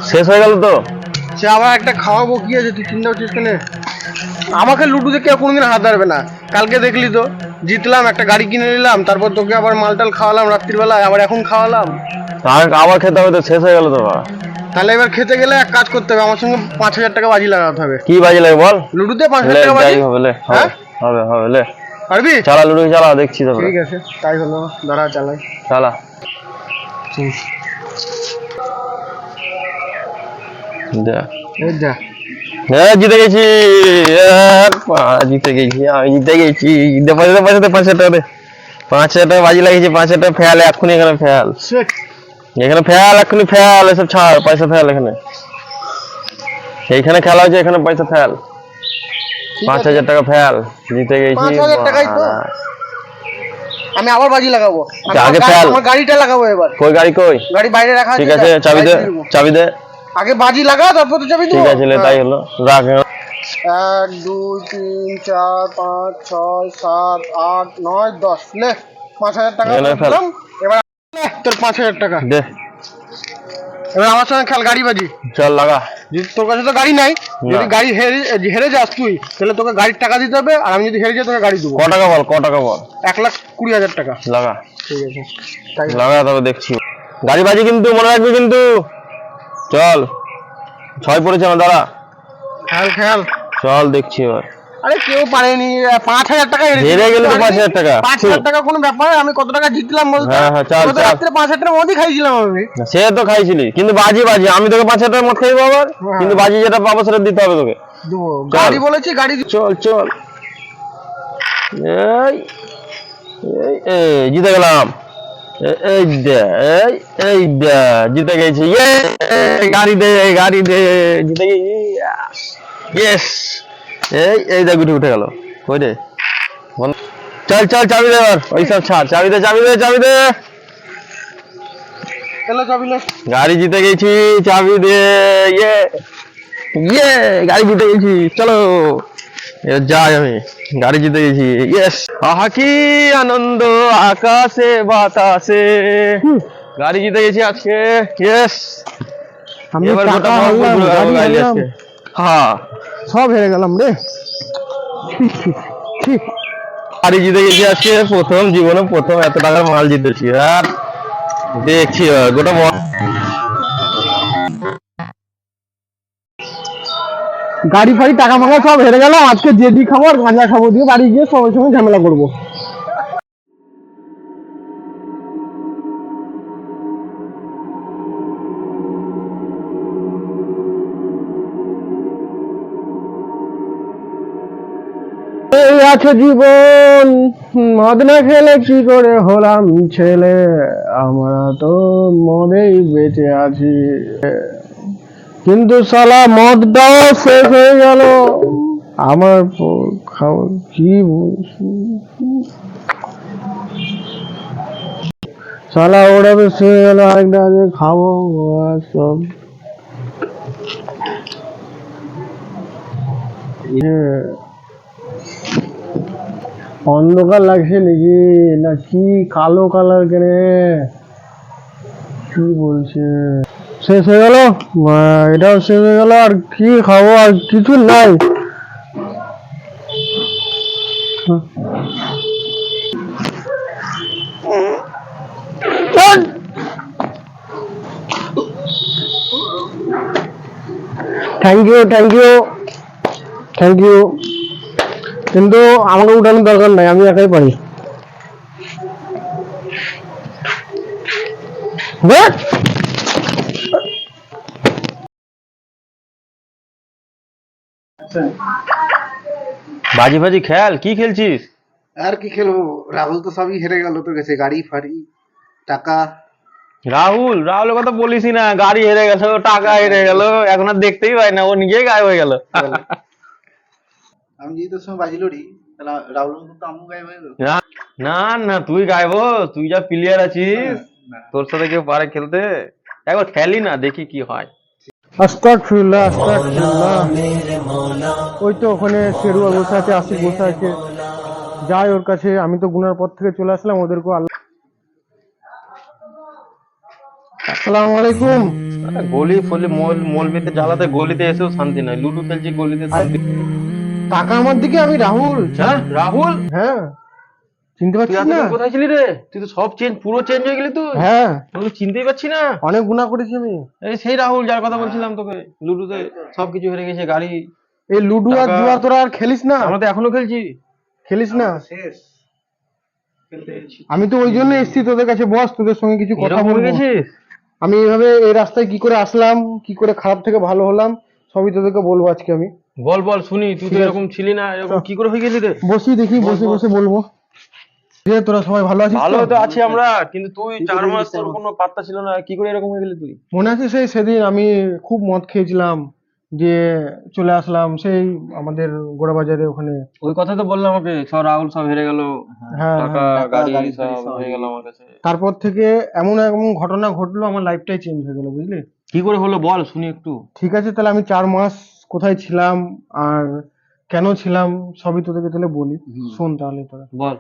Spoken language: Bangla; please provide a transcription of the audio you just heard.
শেষ হয়ে গেল তো। সে আবার একটা খাওয়াবো, কি আছে তুই চিন্তা করছিস কেন? আমাকে লুডুতে কেউ কোনোদিন হাত ধরবে না। কালকে দেখলি তো, জিতলাম, একটা গাড়ি কিনে নিলাম, তারপর তোকে আবার মালটাল খাওয়ালাম রাত্রিবেলায়, আবার এখন খাওয়ালাম। আবার খেতে হবে তো, শেষ হয়ে গেল তো। তাহলে এবার খেতে গেলে এক কাজ করতে হবে, আমার সঙ্গে 5,000 টাকা বাজি লাগাতে হবে। কি বাজি লাগে বল? লুডুতে 5,000 টাকা বাজি হবে। হ্যাঁ হবে লে, পারবি? চালা লুডু চালা, দেখছি তো। ঠিক আছে, তাই হলো, দাঁড়া চালাই। চালা। জিতে গেছি, আমি জিতে গেছি। 5,000 টাকা দে, 5,000 টাকা বাজি লাগিয়েছি, 5,000 টাকা ফেয়াল এক্ষুনি, এখানে ফেয়াল, এখানে ফেয়াল, এক্ষুনি ফেয়াল, এসব ছাড়, পয়সা ফেয়াল এখানে। এইখানে খেলা হচ্ছে, এখানে পয়সা ফেয়াল, 5,000 টাকা ফেয়াল, জিতে গেছি। 5,000 টাকাই তো। আমি আবার বাজি লাগাবো, আগে ফেয়াল, আমার গাড়িটা লাগাবো এবার। কই গাড়ি, কই গাড়ি বাইরে রাখা আছে। ঠিক আছে, চাবি দে। আগে বাজি লাগা, তারপর তো চাবি দেবো। ঠিক আছে, তাই হলো, রাখ। 1 2 3 4 5 6 7 8 9 10 লে 5,000 টাকা দিলাম। এবার তোর 5,000 টাকা দে। এবার আমার সঙ্গে খেল গাড়ি বাজি, চল লাগা। তোর কাছে তো গাড়ি নাই, যদি গাড়ি হেরে যাস তুই, তাহলে তোকে গাড়ির টাকা দিতে হবে, আর আমি যদি হেরে যাই তোকে গাড়ি দেবো। ক টাকা বল, ক টাকা বল? 1,20,000 টাকা লাগা। ঠিক আছে, তাই লাগা, তবে দেখছি। গাড়ি বাজি কিন্তু মনে রাখবি কিন্তু। চল, 6 পড়েছে আমার, দাঁড়া। খেল চল দেখছি এবার। আরে কেউ পারেনি, 5,000 টাকা হেরে গেলে তো 5,000 টাকা। 5,000 টাকা কোনো ব্যাপার? আমি কত টাকা জিতলাম বলতো? হ্যাঁ, চল। রাত্রে 5,000 টাকা মদই খাইছিলাম আমি। সে তো খাইছিলি, কিন্তু বাজি আমি তোকে 5,000 টাকা মদ খাইবো আবার, কিন্তু বাজি যেটা পাবো সেটা দিতে হবে তোকে। গাড়ি বলেছি, গাড়ি চল। এই জিতে গেলাম, এই জিতে গেছি, গাড়ি দে, জিতে গেছি, ইয়েস। এই দেখ উঠে গেল, কই রে? চল চাবি দে এবার, ওইসব ছাড়, চাবি দে। গাড়ি জিতে গেছি, চাবি দে। গাড়ি জিতে গেছি, চলো যাই, আমি গাড়ি জিতে গেছি, ইয়েস। আহা কি আনন্দ আকাশে বাতাসে, গাড়ি জিতে গেছি আজকে, ইয়েস। এবার গোটা গাড়ি আজকে, হ্যাঁ সব হেরে গেলাম রে। গাড়ি জিতে গেছি আজকে, জীবনে প্রথম এত টাকার মাল জিতেছি। আর দেখছি গোটা গাড়ি ফাড়ি টাকা ফাঁকা সব হেরে গেলাম আজকে। জেডি খাবো আর গাঁজা খাবো, দিয়ে বাড়ি গিয়ে সবার সঙ্গে ঝামেলা করবো। এই আছে জীবন, মদ না খেলে কি করে হলাম ছেলে, আমরা তো মদেই বেঁচে আছি, কিন্তু শালা মদটাও শেষ হয়ে গেল আমার। খাওয়া কি শালা ওটা তো শেষ হয়ে গেল, আরেকটা আগে খাবো সব। অন্ধকার লাগছে নাকি, না কি কালো কালার কেনে, কি বলছে? শেষ হয়ে গেল, এটাও শেষ হয়ে গেল, আর কি খাবো, আর কিছু নাই। থ্যাংক ইউ, কিন্তু আমাকে উঠানোর দরকার নাই, আমি একাই পারি। বাজি খেল, কি খেলছিস? আর কি খেলবো, রাহুল তো সবই হেরে গেল, তো গেছে গাড়ি ফাড়ি টাকা। রাহুলের কথা বলিস না, গাড়ি হেরে গেল, টাকা হেরে গেল, এখন আর দেখতেই পাই না, ও নিজেই গায়েব হয়ে গেল। আমি যদি তোর সঙ্গে বাজি লড়ি, তাহলে রাহুল তো আমু গায়েব হয়ে গেল। না তুই গায়েব, তুই যা প্লেয়ার আছিস, তোর সাথে কেউ পারে খেলতে? একবার খেলি না, দেখি কি হয়। আস্তাগফিরুল্লাহ। ওই তো ওখানে শেরুয়াল বসে আছে, আশিক বসে আছে, যাই ওর কাছে। আমি তো গুনার পর থেকে চলে আসলাম, ওদেরকেও আল্লাহ আসসালামু আলাইকুম। গলি ফলি মলবিতে জ্বালাতে গলিতে এসেও শান্তি নাই, লুডো খেলছি গলিতে শান্তি। টাকা আমার দিকে, আমি রাহুল। হ্যাঁ রাহুল, হ্যাঁ, চিনতে তুই পারছিস না? এতদিন কোথায় ছিলি রে? তুই তো সব চেঞ্জ, পুরো চেঞ্জ হয়ে গেলি তুই। হ্যাঁ, তোকে চিনতেই পারছি না। অনেক গুণা করেছি আমি। এই সেই রাহুল যার কথা বলছিলাম তোকে, লুডোতে সবকিছু হেরে গেছে, গাড়ি এই লুডো আর টাকা। জুয়া তোরা আর খেলিস না? আমরা তো এখনো খেলছি। খেলিস না? আমি তো ওই জন্য এসেছি তোদের কাছে, বস তোদের সঙ্গে কিছু কথা এরকম হয়ে বলবো। গেছিস? আমি এইভাবে এই রাস্তায় কি করে আসলাম, কি করে খারাপ থেকে ভালো হলাম, সবই তোদেরকে বলবো আজকে আমি। বল বল শুনি, তুই তো ঠিক আছে। এরকম ছিলি না, এরকম কি করে হয়ে গেলি রে? বসি দেখি, বল, বসে বল। বসে বলবো। ঠিক আছে, তোরা সবাই ভালো আছিস ভালো তো? তো আছি আমরা, কিন্তু তুই 4 মাস তোর কোনো পাত্তা ছিল না, কি করে এরকম হয়ে গেলি তুই? মনে আছে সেই সেদিন আমি খুব মদ খেয়েছিলাম, দিয়ে চলে আসলাম সেই আমাদের গোড়াবাজারে ওখানে। ওই কথা তো বললাম, আমাকে সব রাহুল সব হেরে গেল, হ্যাঁ, টাকা হ্যাঁ। গাড়ি সব হয়ে গেল আমার কাছে। তারপর থেকে এমন এমন ঘটনা ঘটলো, আমার লাইফটাই চেঞ্জ হয়ে গেল, বুঝলি? কি করে হলো বল শুনি একটু। ঠিক আছে, তাহলে আমি 4 মাস কোথায় ছিলাম আর কেন ছিলাম সবই তোদেরকে তাহলে বলি। শোন তাহলে তোরা। বল।